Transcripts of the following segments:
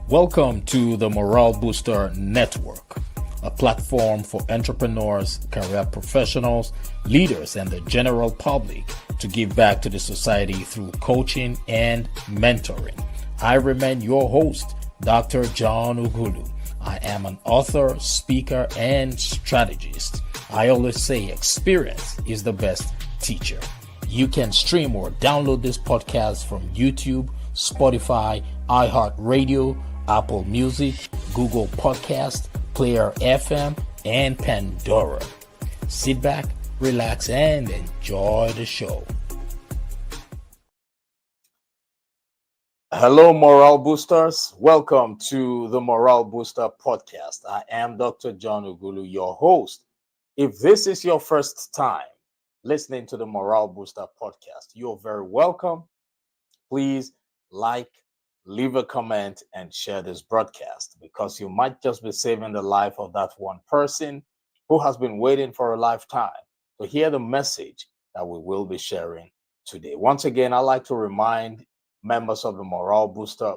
Welcome to the Morale Booster Network, a platform for entrepreneurs, career professionals, leaders, and the general public to give back to the society through coaching and mentoring. I remain your host, Dr. John Ugulu. I am an author, speaker, and strategist. I always say experience is the best teacher. You can stream or download this podcast from YouTube, Spotify, iHeartRadio, Apple Music, Google Podcast, Player FM, and Pandora. Sit back, relax, and enjoy the show. Hello, Morale Boosters. Welcome to the Morale Booster Podcast. I am Dr. John Ugulu, your host. If this is your first time listening to the Morale Booster Podcast, you're very welcome. Please like, leave a comment, and share this broadcast, because you might just be saving the life of that one person who has been waiting for a lifetime to hear the message that we will be sharing today. Once again, I'd like to remind members of the Morale Booster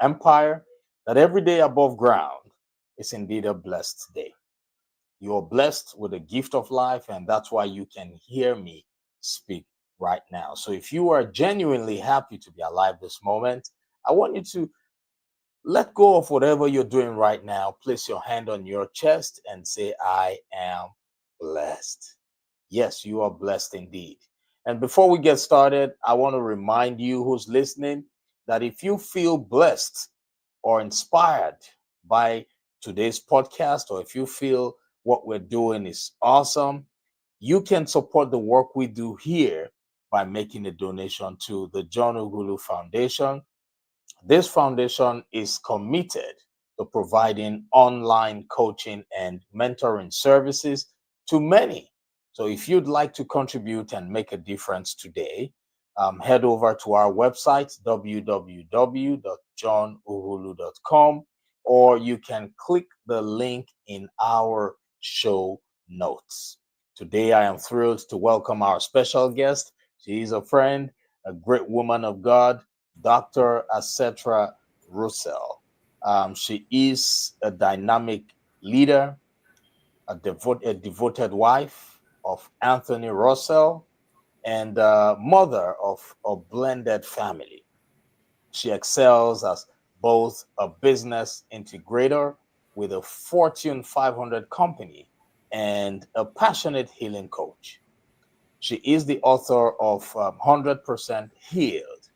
Empire that every day above ground is indeed a blessed day. You are blessed with the gift of life, and that's why you can hear me speak right now. So if you are genuinely happy to be alive this moment, I want you to let go of whatever you're doing right now. Place your hand on your chest and say, I am blessed. Yes, you are blessed indeed. And before we get started, I want to remind you who's listening that if you feel blessed or inspired by today's podcast, or if you feel what we're doing is awesome, you can support the work we do here by making a donation to the John Ugulu Foundation. This foundation is committed to providing online coaching and mentoring services to many. So if you'd like to contribute and make a difference today, head over to our website, www.johnugulu.com, or you can click the link in our show notes. Today, I am thrilled to welcome our special guest. She is a friend, a great woman of God, Dr. Acetra Russell. She is a dynamic leader, a devoted wife of Anthony Russell, and a mother of a blended family. She excels as both a business integrator with a Fortune 500 company and a passionate healing coach. She is the author of 100% Healed,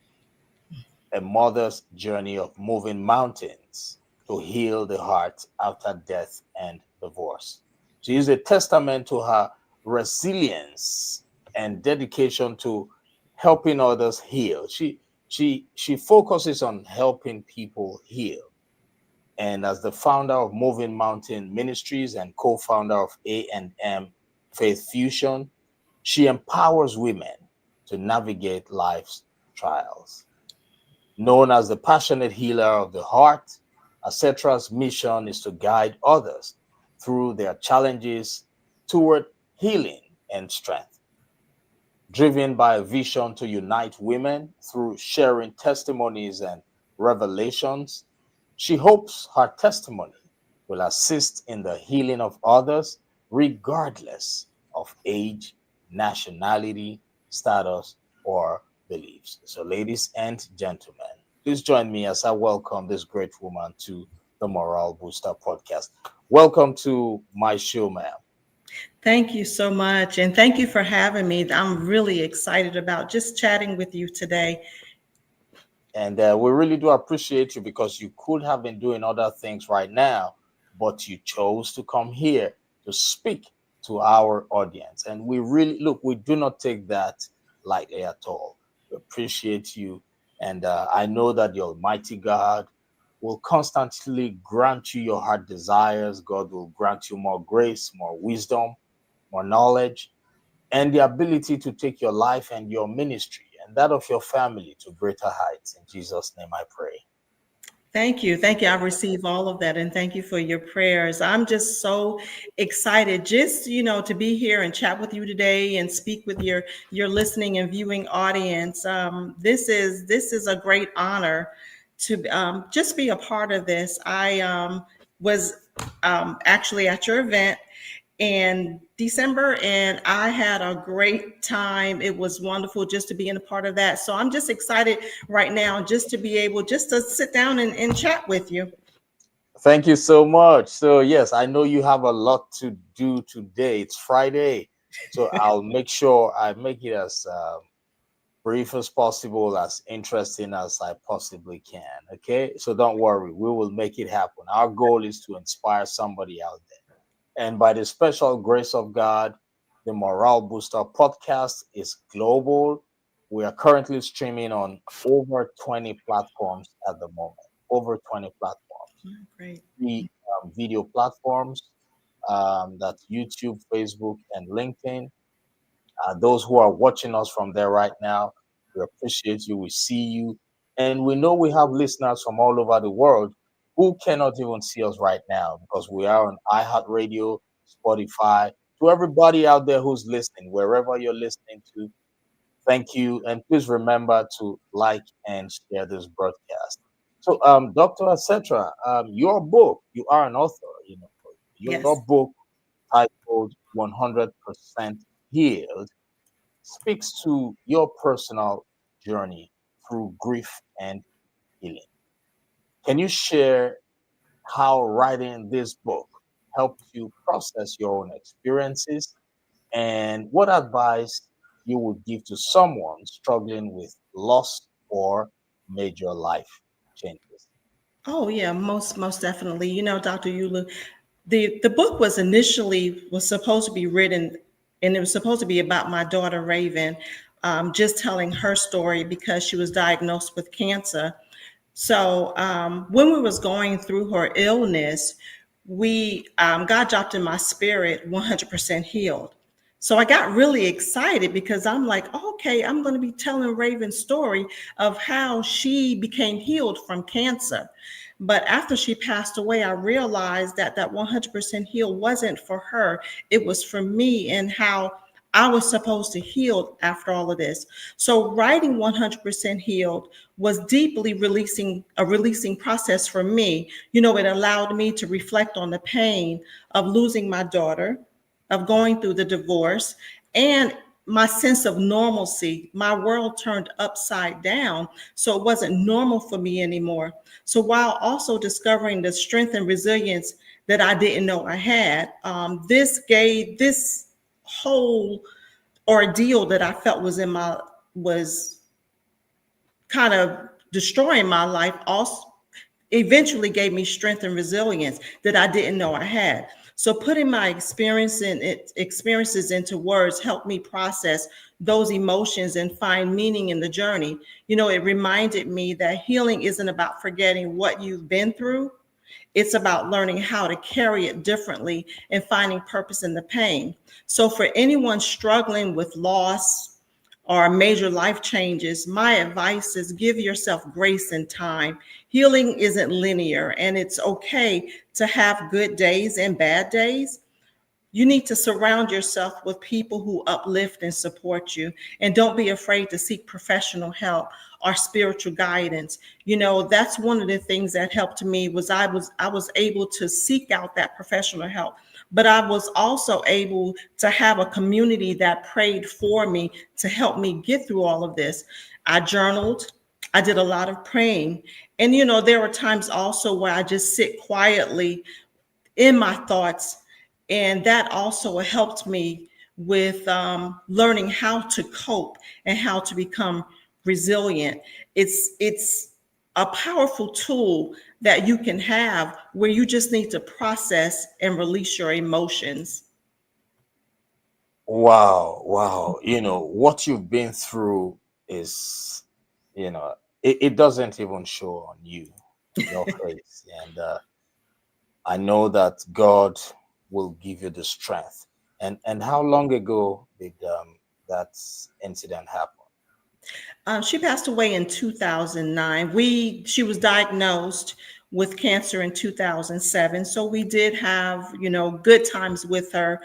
a mother's journey of moving mountains to heal the heart after death and divorce. She is a testament to her resilience and dedication to helping others heal. She focuses on helping people heal. And as the founder of Moving Mountain Ministries and co-founder of A&M FaithFusion, she empowers women to navigate life's trials. Known as the passionate healer of the heart, Acetra's mission is to guide others through their challenges toward healing and strength. Driven by a vision to unite women through sharing testimonies and revelations, she hopes her testimony will assist in the healing of others, regardless of age, nationality, status, or beliefs. So, ladies and gentlemen, please join me as I welcome this great woman to the Morale Booster Podcast. Welcome to my show, ma'am. Thank you so much. And thank you for having me. I'm really excited about just chatting with you today. And we really do appreciate you, because you could have been doing other things right now, but you chose to come here to speak to our audience. And we do not take that lightly at all. We appreciate you. And I know that the Almighty God will constantly grant you your heart desires. God will grant you more grace, more wisdom, more knowledge, and the ability to take your life and your ministry and that of your family to greater heights. In Jesus' name I pray. Thank you. Thank you. I receive all of that. And thank you for your prayers. I'm just so excited just, to be here and chat with you today and speak with your listening and viewing audience. This is a great honor to just be a part of this. I was actually at your event in December, and I had a great time. It was wonderful just to be in a part of that. So I'm just excited right now just to be able just to sit down and chat with you. Thank you so much. So, yes, I know you have a lot to do today. It's Friday. So, I'll make sure I make it as brief as possible, as interesting as I possibly can. Okay. So, don't worry, we will make it happen. Our goal is to inspire somebody out there. And by the special grace of God, the Morale Booster podcast is global. We are currently streaming on over 20 platforms at the moment. Over 20 platforms, Oh, great. the video platforms, that's YouTube, Facebook, and LinkedIn. Those who are watching us from there right now, we appreciate you. We see you. And we know we have listeners from all over the world who cannot even see us right now because we are on iHeartRadio, Spotify. To everybody out there who's listening, wherever you're listening to, thank you. And please remember to like and share this broadcast. So, Dr. Acetra, your book, you are an author, your Yes. book titled 100% Healed speaks to your personal journey through grief and healing. Can you share how writing this book helped you process your own experiences and what advice you would give to someone struggling with loss or major life changes? Oh yeah, most definitely. You know, Dr. Yulu, the book was supposed to be written, and it was supposed to be about my daughter Raven, just telling her story because she was diagnosed with cancer. So when we was going through her illness, we God dropped in my spirit 100% healed. So I got really excited because I'm like, okay, I'm going to be telling Raven's story of how she became healed from cancer. But after she passed away, I realized that that 100% heal wasn't for her. It was for me, and how I was supposed to heal after all of this. So writing 100% healed was deeply releasing process for me. You know, it allowed me to reflect on the pain of losing my daughter, of going through the divorce, and my sense of normalcy. My world turned upside down, so it wasn't normal for me anymore. So while also discovering the strength and resilience that I didn't know I had, this whole ordeal that I felt was kind of destroying my life also eventually gave me strength and resilience that I didn't know I had. So putting my experiences into words helped me process those emotions and find meaning in the journey. You know, it reminded me that healing isn't about forgetting what you've been through. It's about learning how to carry it differently and finding purpose in the pain. So for anyone struggling with loss, or major life changes, my advice is give yourself grace and time. Healing isn't linear, and it's okay to have good days and bad days. You need to surround yourself with people who uplift and support you, and don't be afraid to seek professional help or spiritual guidance. You know, that's one of the things that helped me was I was able to seek out that professional help, but I was also able to have a community that prayed for me to help me get through all of this. I journaled, I did a lot of praying, and you know, there were times also where I just sit quietly in my thoughts. And that also helped me with learning how to cope and how to become resilient. It's a powerful tool that you can have where you just need to process and release your emotions. Wow, wow. What you've been through is, it doesn't even show on your face. And I know that God will give you the strength. And how long ago did that incident happen? She passed away in 2009. She was diagnosed with cancer in 2007. So we did have, you know, good times with her.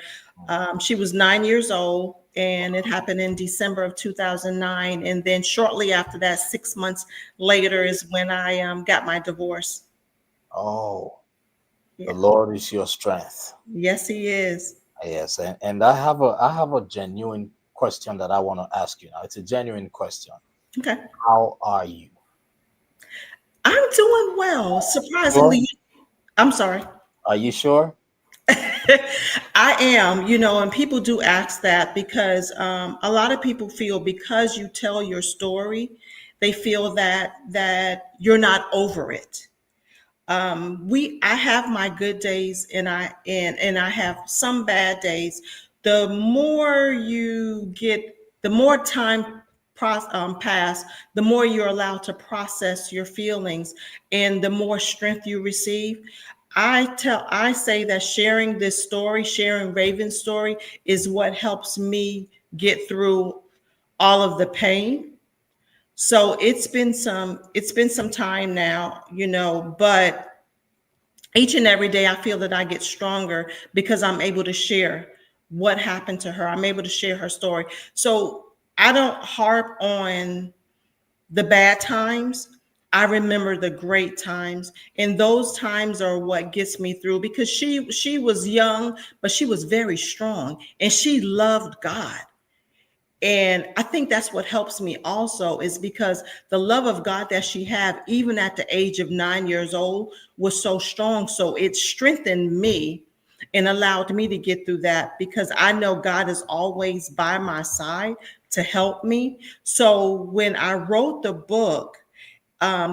She was 9 years old. and it happened in December of 2009. And then shortly after that, 6 months later, is when I got my divorce. Oh, the Yeah. Lord is your strength. Yes, he is. Yes, and I have a genuine question that I want to ask you now. It's a genuine question. Okay. How are you? I'm doing well. Sure? Surprisingly, I'm sorry. Are you sure? I am, and people do ask that because a lot of people feel because you tell your story, they feel that you're not over it. I have my good days, and I have some bad days. The more you get, the more time pass, the more you're allowed to process your feelings, and the more strength you receive. I say that sharing this story, sharing Raven's story, is what helps me get through all of the pain. So it's been some time now, but each and every day I feel that I get stronger because I'm able to share what happened to her. I'm able to share her story. So I don't harp on the bad times. I remember the great times, and those times are what gets me through because she was young, but she was very strong and she loved God. And I think that's what helps me also, is because the love of God that she had, even at the age of 9 years old, was so strong. So it strengthened me and allowed me to get through that because I know God is always by my side to help me. So when I wrote the book,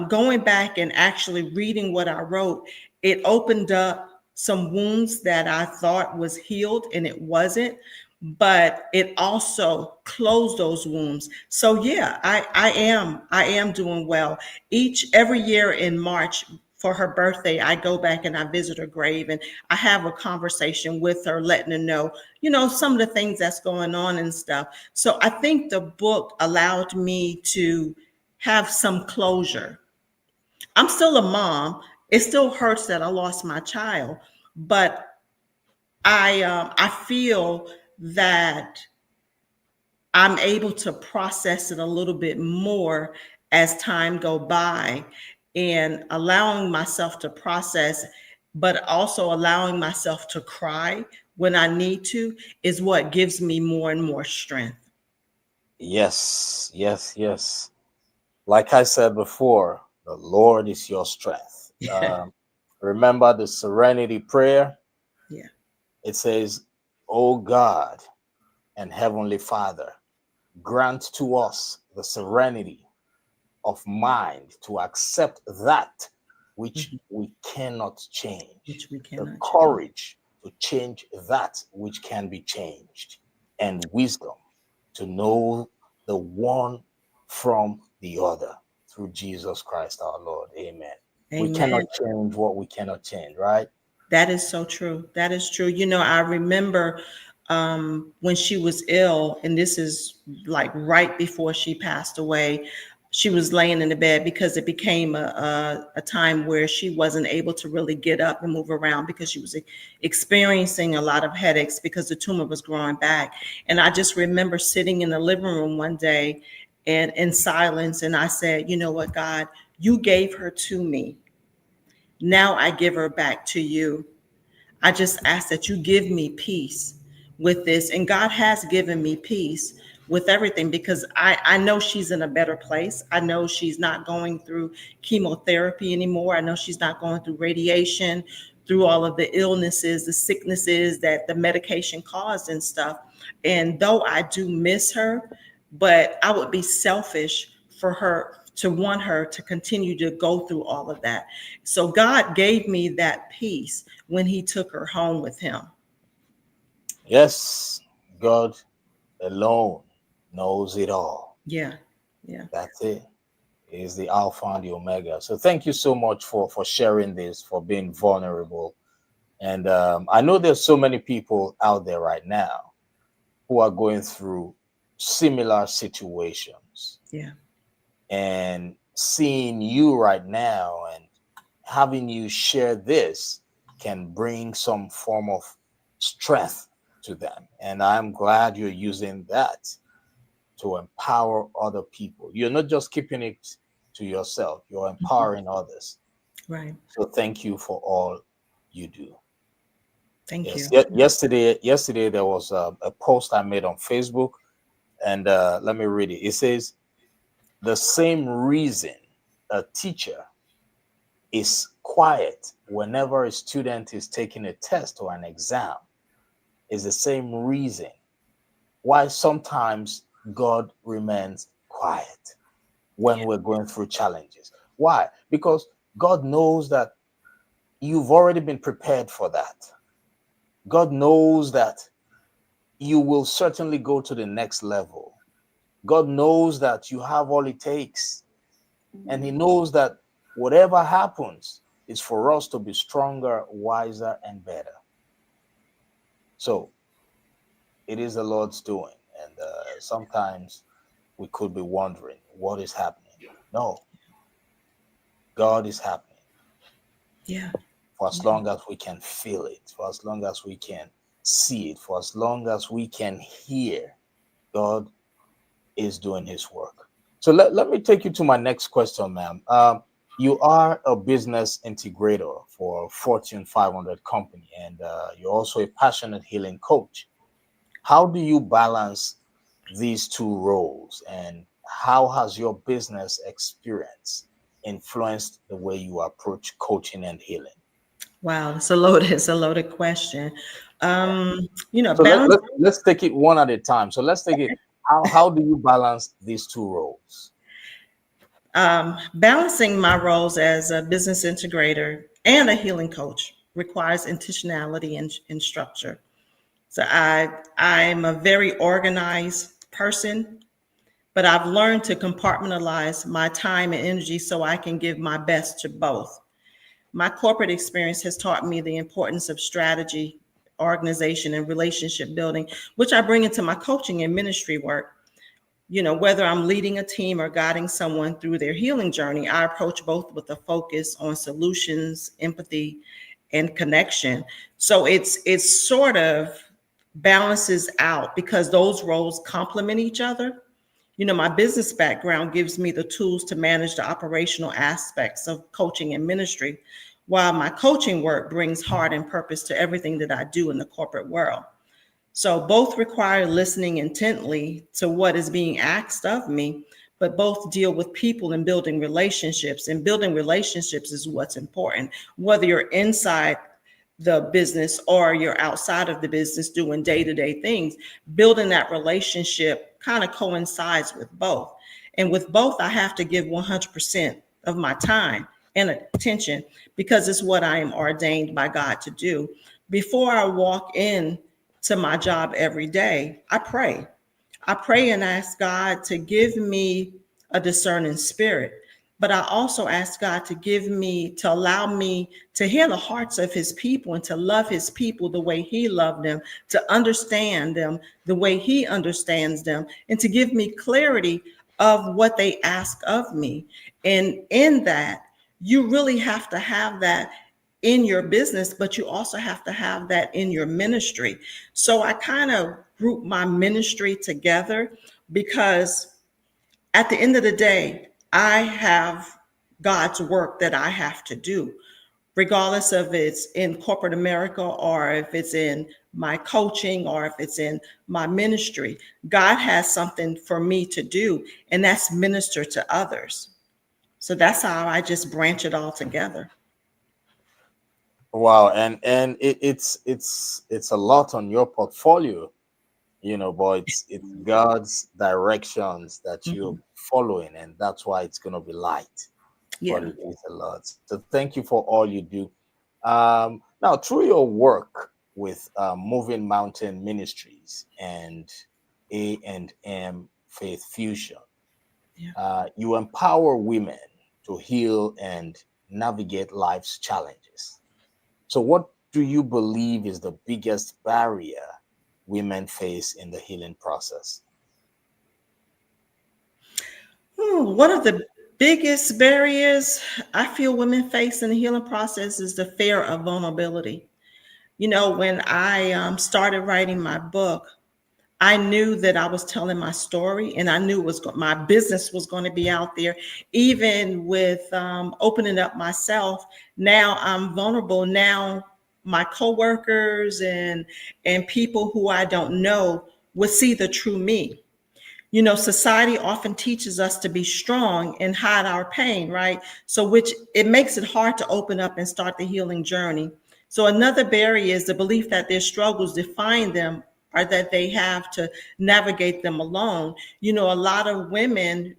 going back and actually reading what I wrote, it opened up some wounds that I thought was healed and it wasn't, but it also closed those wounds. So yeah, I am doing well. Every year in March for her birthday, I go back and I visit her grave and I have a conversation with her, letting her know, some of the things that's going on and stuff. So I think the book allowed me to have some closure. I'm still a mom. It still hurts that I lost my child, but I feel that I'm able to process it a little bit more as time go by, and allowing myself to process, but also allowing myself to cry when I need to, is what gives me more and more strength. Yes, yes, yes. Like I said before, the Lord is your strength. Remember the serenity prayer? Yeah. It says, "O God and Heavenly Father, grant to us the serenity of mind to accept that which Mhm. we cannot change, Which we the cannot change. courage to change that which can be changed, and wisdom to know the one from the other through Jesus Christ our Lord." Amen. We cannot Amen. change what we cannot change, right? That is so true. That is true. I remember when she was ill, and this is like right before she passed away. She was laying in the bed because it became a time where she wasn't able to really get up and move around because she was experiencing a lot of headaches because the tumor was growing back. And I just remember sitting in the living room one day and in silence, and I said, "You know what, God, you gave her to me. Now I give her back to you. I just ask that you give me peace with this." And God has given me peace with everything because I know she's in a better place. I know she's not going through chemotherapy anymore. I know she's not going through radiation, through all of the illnesses, the sicknesses that the medication caused and stuff. And though I do miss her, but I would be selfish for her to want her to continue to go through all of that. So God gave me that peace when he took her home with him. Yes, God alone knows it all. Yeah. Yeah. That's it. He is the Alpha and the Omega. So thank you so much for sharing this, for being vulnerable. And I know there's so many people out there right now who are going through similar situations, Yeah. and seeing you right now and having you share this can bring some form of strength to them. And I'm glad you're using that to empower other people. You're not just keeping it to yourself, you're Mhm. empowering others. Right. So thank you for all you do. Thank Yes, you. yesterday there was a post I made on Facebook, and let me read it. It says, the same reason a teacher is quiet whenever a student is taking a test or an exam is the same reason why sometimes God remains quiet when Yeah. we're going through challenges. Why? Because God knows that you've already been prepared for that. God knows that you will certainly go to the next level. God knows that you have all it takes. And He knows that whatever happens is for us to be stronger, wiser, and better. So it is the Lord's doing. And sometimes we could be wondering what is happening. No, God is happening Yeah. for as Yeah. long as we can feel it, for as long as we can see it, for as long as we can hear. God is doing His work. So let me take you to my next question, ma'am. You are a business integrator for a Fortune 500 company, and you're also a passionate healing coach. How do you balance these two roles, and how has your business experience influenced the way you approach coaching and healing? Wow, it's a loaded question. Yeah. So Balance. let's take it one at a time. So let's take it. How do you balance these two roles? Balancing my roles as a business integrator and a healing coach requires intentionality and structure. So I'm a very organized person, but I've learned to compartmentalize my time and energy so I can give my best to both. My corporate experience has taught me the importance of strategy, organization, and relationship building, which I bring into my coaching and ministry work. Whether I'm leading a team or guiding someone through their healing journey, I approach both with a focus on solutions, empathy, and connection. So it's sort of balances out because those roles complement each other. My business background gives me the tools to manage the operational aspects of coaching and ministry, while my coaching work brings heart and purpose to everything that I do in the corporate world. So both require listening intently to what is being asked of me, but both deal with people and building relationships. And building relationships is what's important, whether you're inside the business or you're outside of the business doing day-to-day things. Building that relationship kind of coincides with both. And with both, I have to give 100% of my time and attention because it's what I am ordained by God to do. Before I walk in to my job every day, I pray. I pray and ask God to give me a discerning spirit. But I also ask God to allow me to hear the hearts of his people and to love his people the way he loved them, to understand them the way he understands them, and to give me clarity of what they ask of me. And in that, you really have to have that in your business, but you also have to have that in your ministry. So I kind of group my ministry together because at the end of the day, I have God's work that I have to do, regardless of it's in corporate America or if it's in my coaching or if it's in my ministry. God has something for me to do, and that's minister to others. So that's how I just branch it all together. Wow, and it's a lot on your portfolio, but it's God's directions that you're Mhm. following, and that's why it's gonna be light. But Yeah. it is a lot. So thank you for all you do. Now, through your work with Moving Mountain Ministries and A&M Faith Fusion, Yeah. you empower women to heal and navigate life's challenges. So, what do you believe is the biggest barrier women face in the healing process? One of the biggest barriers I feel women face in the healing process is the fear of vulnerability. When I started writing my book, I knew that I was telling my story, and I knew my business was going to be out there. Even with opening up myself, now I'm vulnerable. Now my coworkers and people who I don't know will see the true me. Society often teaches us to be strong and hide our pain, right? So, which it makes it hard to open up and start the healing journey. So, another barrier is the belief that their struggles define them, or that they have to navigate them alone. A lot of women,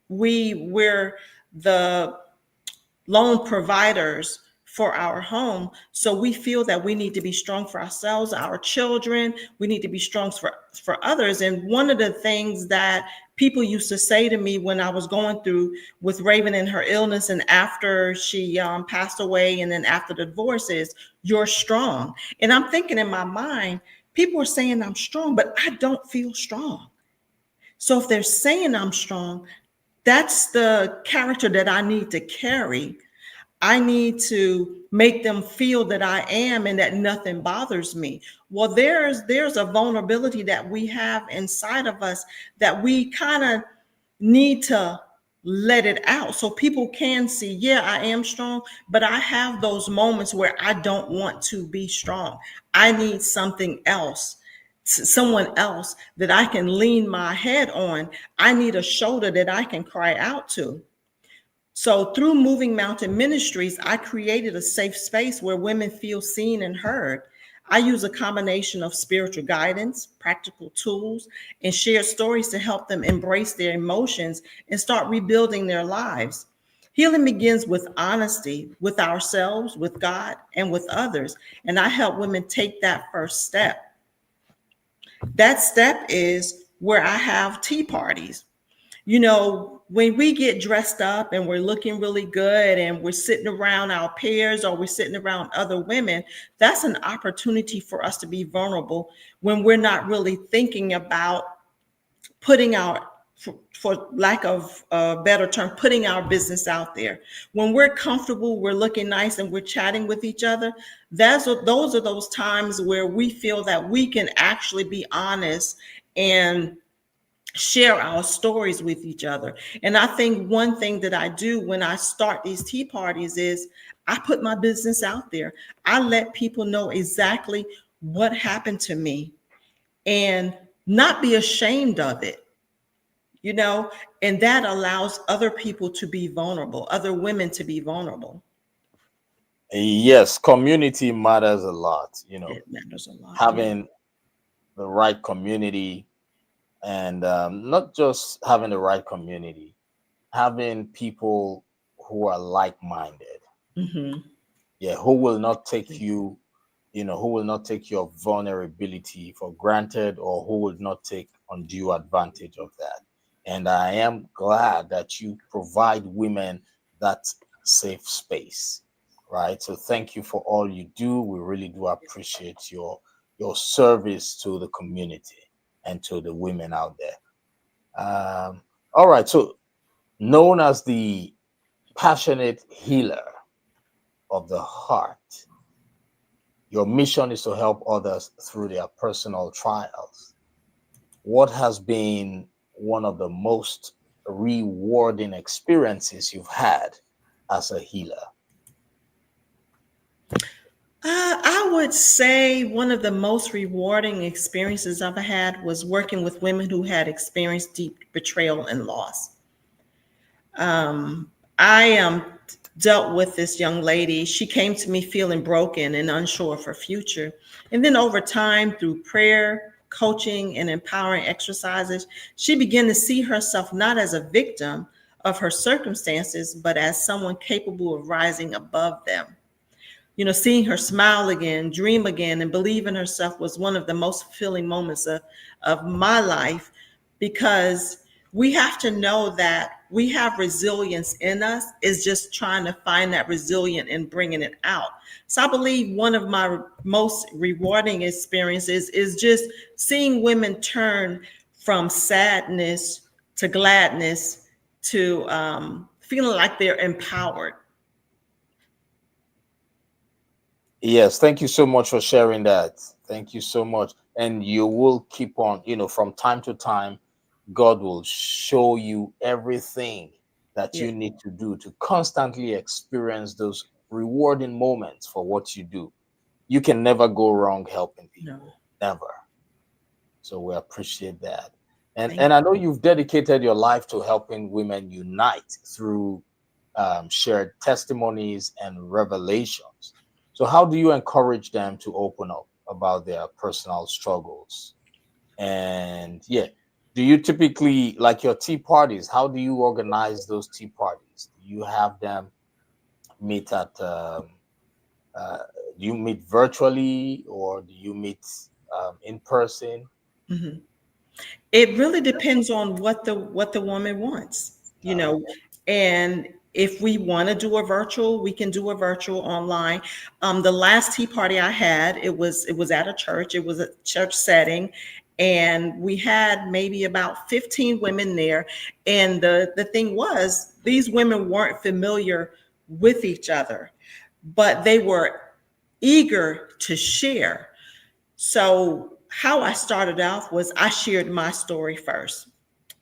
we're the loan providers for our home. So we feel that we need to be strong for ourselves, our children. We need to be strong for others. And one of the things that people used to say to me when I was going through with Raven and her illness, and after she passed away, and then after the divorce, is, "You're strong." And I'm thinking in my mind, people are saying I'm strong, but I don't feel strong. So if they're saying I'm strong, that's the character that I need to carry. I need to make them feel that I am and that nothing bothers me. Well, there's a vulnerability that we have inside of us that we kind of need to let it out so people can see, yeah, I am strong, but I have those moments where I don't want to be strong. I need something else, someone else that I can lean my head on. I need a shoulder that I can cry out to. So through Moving Mountain Ministries, I created a safe space where women feel seen and heard. I use a combination of spiritual guidance, practical tools, and shared stories to help them embrace their emotions and start rebuilding their lives. Healing begins with honesty with ourselves, with God, and with others. And I help women take that first step. That step is where I have tea parties. When we get dressed up and we're looking really good and we're sitting around our peers or we're sitting around other women, that's an opportunity for us to be vulnerable when we're not really thinking about putting our, for lack of a better term, putting our business out there. When we're comfortable, we're looking nice, and we're chatting with each other, those are those times where we feel that we can actually be honest and share our stories with each other. And I think one thing that I do when I start these tea parties is I put my business out there. I let people know exactly what happened to me and not be ashamed of it, you know, and that allows other people to be vulnerable, other women to be vulnerable. Yes, community matters a lot. It matters a lot. Yeah. Having the right community, and not just having the right community, having people who are like-minded. Mm-hmm. Yeah, who will not take you, who will not take your vulnerability for granted, or who will not take undue advantage of that. And I am glad that you provide women that safe space, right? So thank you for all you do. We really do appreciate your service to the community and to the women out there. All right, so known as the passionate healer of the heart, your mission is to help others through their personal trials. What has been one of the most rewarding experiences you've had as a healer? I would say one of the most rewarding experiences I've had was working with women who had experienced deep betrayal and loss. I dealt with this young lady. She came to me feeling broken and unsure of her future. And then over time, through prayer, coaching, and empowering exercises, she began to see herself not as a victim of her circumstances, but as someone capable of rising above them. Seeing her smile again, dream again, and believe in herself was one of the most fulfilling moments of my life, because we have to know that we have resilience in us. Is just trying to find that resilience and bringing it out. So I believe one of my most rewarding experiences is just seeing women turn from sadness to gladness to feeling like they're empowered. Yes, thank you so much for sharing that. Thank you so much. And you will keep on, from time to time, God will show you everything that Yeah. you need to do to constantly experience those rewarding moments for what you do. You can never go wrong helping No. people. Never. So we appreciate that. And Thank and I know you've dedicated your life to helping women unite through shared testimonies and revelations. So how do you encourage them to open up about their personal struggles? And yeah, do you typically like your tea parties? How do you organize those tea parties? Do you have them meet at uh, do you meet virtually or do you meet in person? you. It really depends on what the woman wants, Okay. and if we want to do a virtual, we can do a virtual online. The last tea party I had, it was at a church. It was a church setting, and we had maybe about 15 women there. And the thing was, these women weren't familiar with each other, but they were eager to share. So, how I started off was I shared my story first.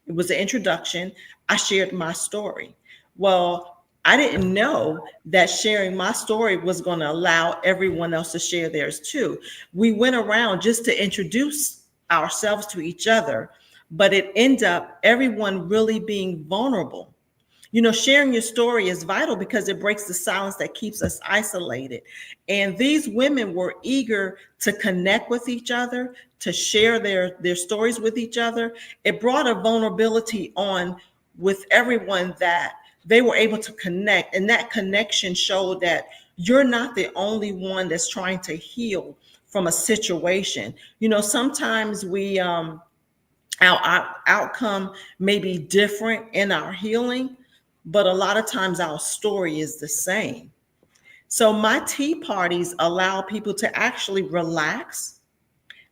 It was an introduction. I shared my story. Well, I didn't know that sharing my story was going to allow everyone else to share theirs too. We went around just to introduce ourselves to each other, but it ended up everyone really being vulnerable. Sharing your story is vital because it breaks the silence that keeps us isolated. And these women were eager to connect with each other, to share their stories with each other. It brought a vulnerability on with everyone that they were able to connect. And that connection showed that you're not the only one that's trying to heal from a situation. Sometimes our outcome may be different in our healing, but a lot of times our story is the same. So my tea parties allow people to actually relax,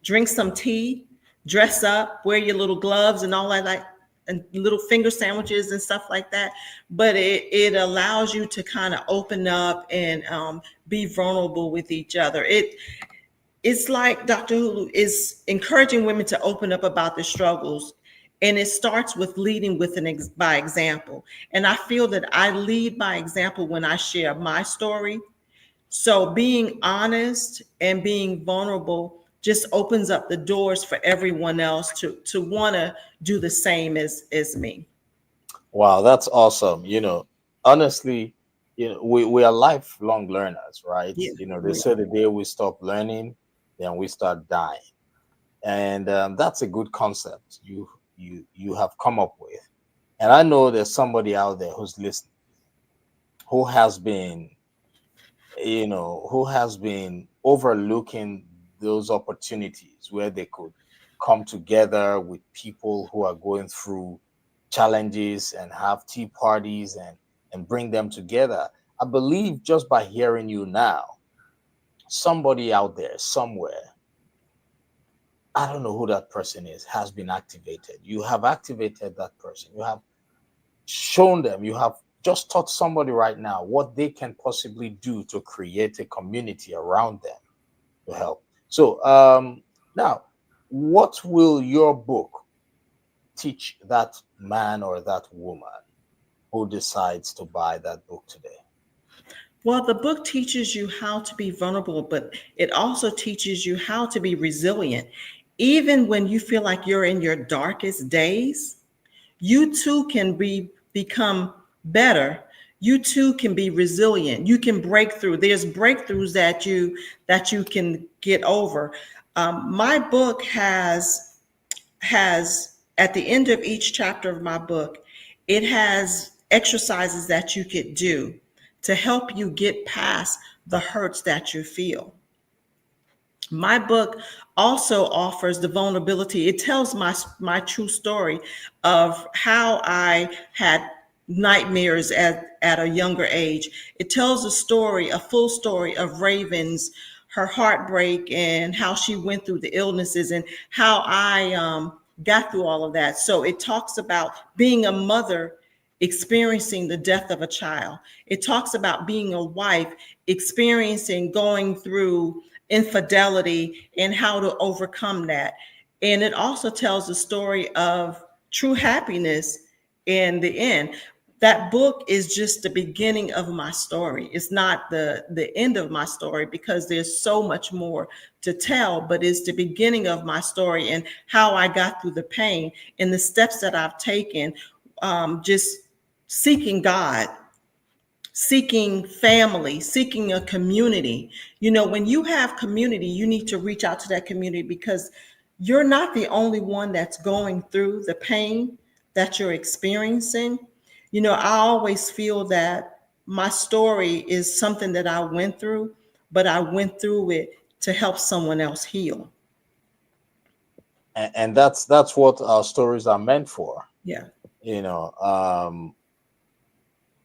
drink some tea, dress up, wear your little gloves and all that, like, and little finger sandwiches and stuff like that. But it allows you to kind of open up and be vulnerable with each other. It's like Dr. Hulu is encouraging women to open up about their struggles. And it starts with leading with by example. And I feel that I lead by example when I share my story. So being honest and being vulnerable just opens up the doors for everyone else to want to do the same as me. Wow, that's awesome. Honestly, we are lifelong learners, right? Yeah. They We say the day we stop learning, then we start dying. And that's a good concept you have come up with. And I know there's somebody out there who's listening who has been who has been overlooking those opportunities where they could come together with people who are going through challenges and have tea parties and bring them together. I believe just by hearing you now, somebody out there somewhere, I don't know who that person is, has been activated. You have activated that person. You have shown them, you have just taught somebody right now what they can possibly do to create a community around them to help. So now, what will your book teach that man or that woman who decides to buy that book today? Well, the book teaches you how to be vulnerable, but it also teaches you how to be resilient. Even when you feel like you're in your darkest days, you too can become better. You too can be resilient. You can break through. There's breakthroughs that you can get over. My book has at the end of each chapter of my book, it has exercises that you could do to help you get past the hurts that you feel. My book also offers the vulnerability. It tells my true story of how I had nightmares at a younger age. It tells a full story of Raven's, her heartbreak, and how she went through the illnesses and how I got through all of that. So it talks about being a mother experiencing the death of a child. It talks about being a wife, experiencing going through infidelity and how to overcome that. And it also tells the story of true happiness in the end. That book is just the beginning of my story. It's not the end of my story, because there's so much more to tell, but it's the beginning of my story and how I got through the pain and the steps that I've taken, just seeking God, seeking family, seeking a community. You know, when you have community, you need to reach out to that community, because you're not the only one that's going through the pain that you're experiencing. You know, I always feel that my story is something that I went through, but I went through it to help someone else heal. And that's what our stories are meant for. Yeah. You know,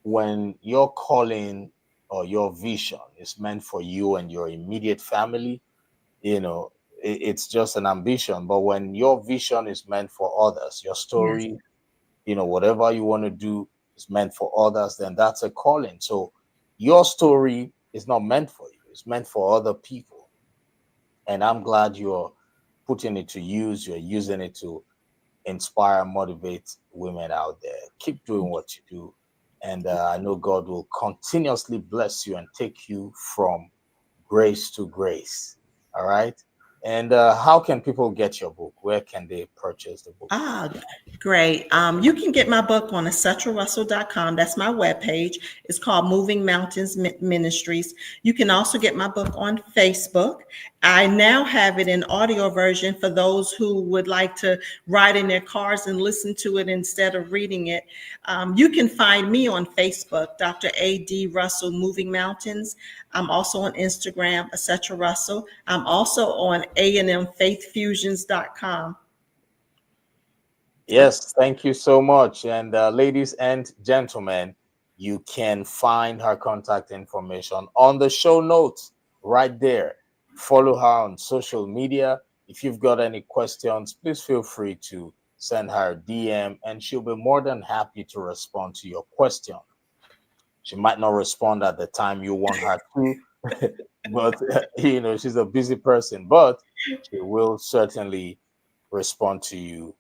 when your calling or your vision is meant for you and your immediate family, you know, it's just an ambition. But when your vision is meant for others, your Yes. story, you know, whatever you want to do is meant for others, then that's a calling. So your story is not meant for you, it's meant for other people. And I'm glad you're putting it to use, you're using it to inspire, motivate women out there. Keep doing what you do. And I know God will continuously bless you and take you from grace to grace. All right. And how can people get your book? Where can they purchase the book? Ah, great. You can get my book on acetrarussell.com. That's my webpage. It's called Moving Mountains Ministries. You can also get my book on Facebook. I now have it in audio version for those who would like to ride in their cars and listen to it instead of reading it. You can find me on Facebook, Dr. A.D. Russell Moving Mountains. I'm also on Instagram, Acetra Russell. I'm also on A&M FaithFusions.com. Yes, thank you so much. And ladies and gentlemen, you can find her contact information on the show notes right there. Follow her on social media. If you've got any questions, please feel free to send her a DM and she'll be more than happy to respond to your question. She might not respond at the time you want her to, but you know, she's a busy person, but she will certainly respond to you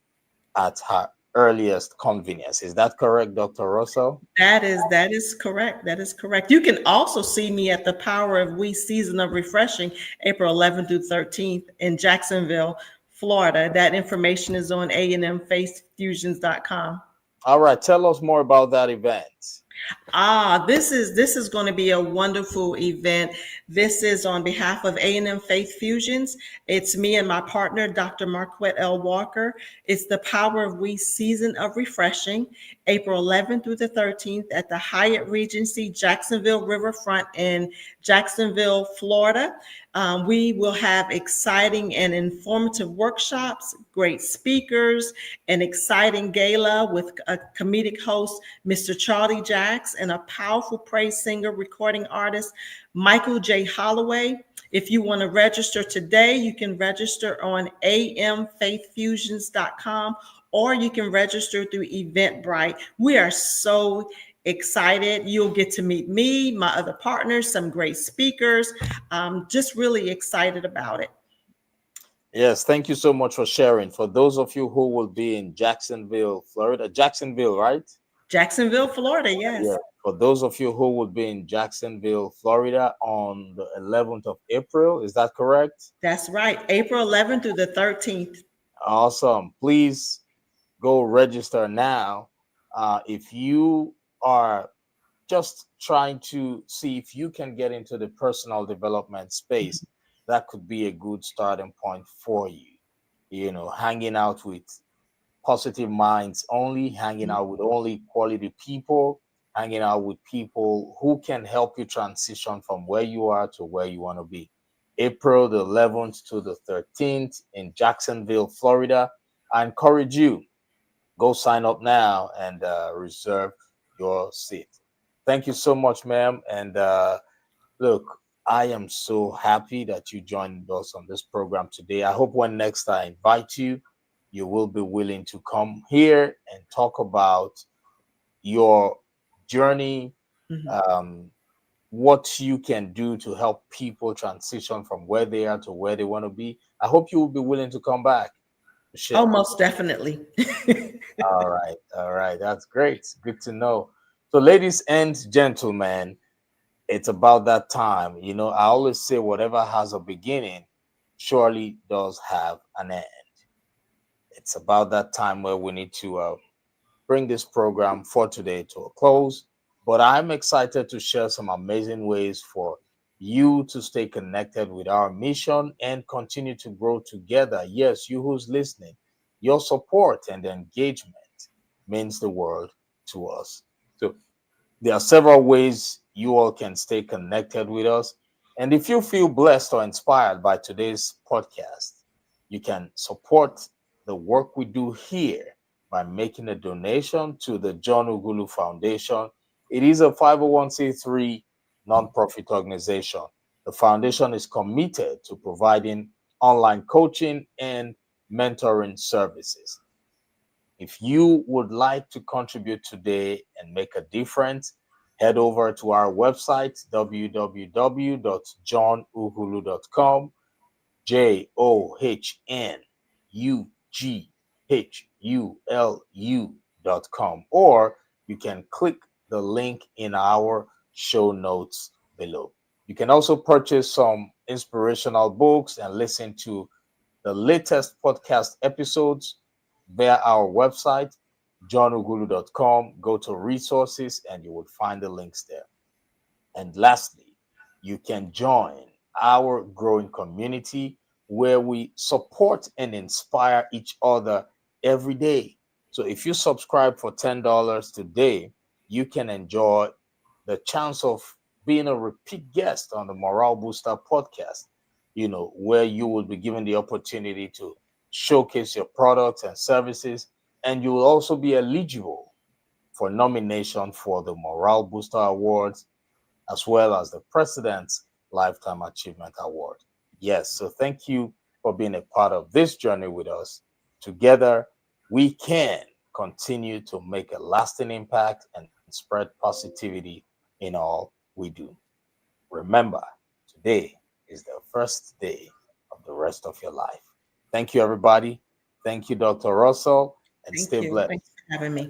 at her earliest convenience. Is that correct, Dr. Russell? That is correct. That is correct. You can also see me at the Power of We Season of Refreshing, April 11th through 13th in Jacksonville, Florida. That information is on amfaithfusions.com. All right, tell us more about that event. This is going to be a wonderful event. This is on behalf of A&M Faith Fusions. It's me and my partner, Dr. Marquette L. Walker. It's the Power of We Season of Refreshing, April 11th through the 13th at the Hyatt Regency Jacksonville Riverfront in Jacksonville, Florida. We will have exciting and informative workshops, great speakers, an exciting gala with a comedic host, Mr. Charlie Jacks, and a powerful praise singer, recording artist, Michael J. Holloway. If you want to register today, you can register on amfaithfusions.com, or you can register through Eventbrite. We are so excited. You'll get to meet me, my other partners, some great speakers. Just really excited about it. Yes, thank you so much for sharing. For those of you who will be in Jacksonville, Florida, Jacksonville, right? Jacksonville, Florida, Yeah. yes. For those of you who will be in Jacksonville, Florida on the 11th of April, is that correct? That's right. April 11th through the 13th. Awesome. Please go register now. If you are just trying to see if you can get into the personal development space, that could be a good starting point for you. You know, hanging out with positive minds only, hanging out with only quality people, hanging out with people who can help you transition from where you are to where you want to be. April the 11th to the 13th in Jacksonville, Florida. I encourage you, go sign up now and reserve your seat. Thank you so much, ma'am. And look, I am so happy that you joined us on this program today. I hope when next I invite you, you will be willing to come here and talk about your journey, Mhm. um, what you can do to help people transition from where they are to where they want to be. I hope you will be willing to come back to Oh, share. most definitely. All right, that's great. Good to know. So, ladies and gentlemen, it's about that time. You know, I always say whatever has a beginning surely does have an end. It's about that time where we need to bring this program for today to a close. But I'm excited to share some amazing ways for you to stay connected with our mission and continue to grow together. Yes, you who's listening, your support and engagement means the world to us. So there are several ways you all can stay connected with us. And if you feel blessed or inspired by today's podcast, you can support the work we do here by making a donation to the John Ugulu Foundation. It is a 501c3 nonprofit organization. The foundation is committed to providing online coaching and mentoring services. If you would like to contribute today and make a difference, head over to our website, www.johnuhulu.com, JOHNUGHULU.com, or you can click the link in our show notes below. You can also purchase some inspirational books and listen to the latest podcast episodes via our website, johnugulu.com. Go to resources and you will find the links there. And lastly, you can join our growing community where we support and inspire each other every day. So if you subscribe for $10 today, you can enjoy the chance of being a repeat guest on the Morale Booster podcast, you know, where you will be given the opportunity to showcase your products and services, and you will also be eligible for nomination for the Morale Booster Awards as well as the President's Lifetime Achievement Award. Yes, so thank you for being a part of this journey with us. Together, we can continue to make a lasting impact and spread positivity in all we do. Remember, today is the first day of the rest of your life. Thank you, everybody. Thank you, Dr. Russell, and Thank stay you. blessed. Thanks for having me.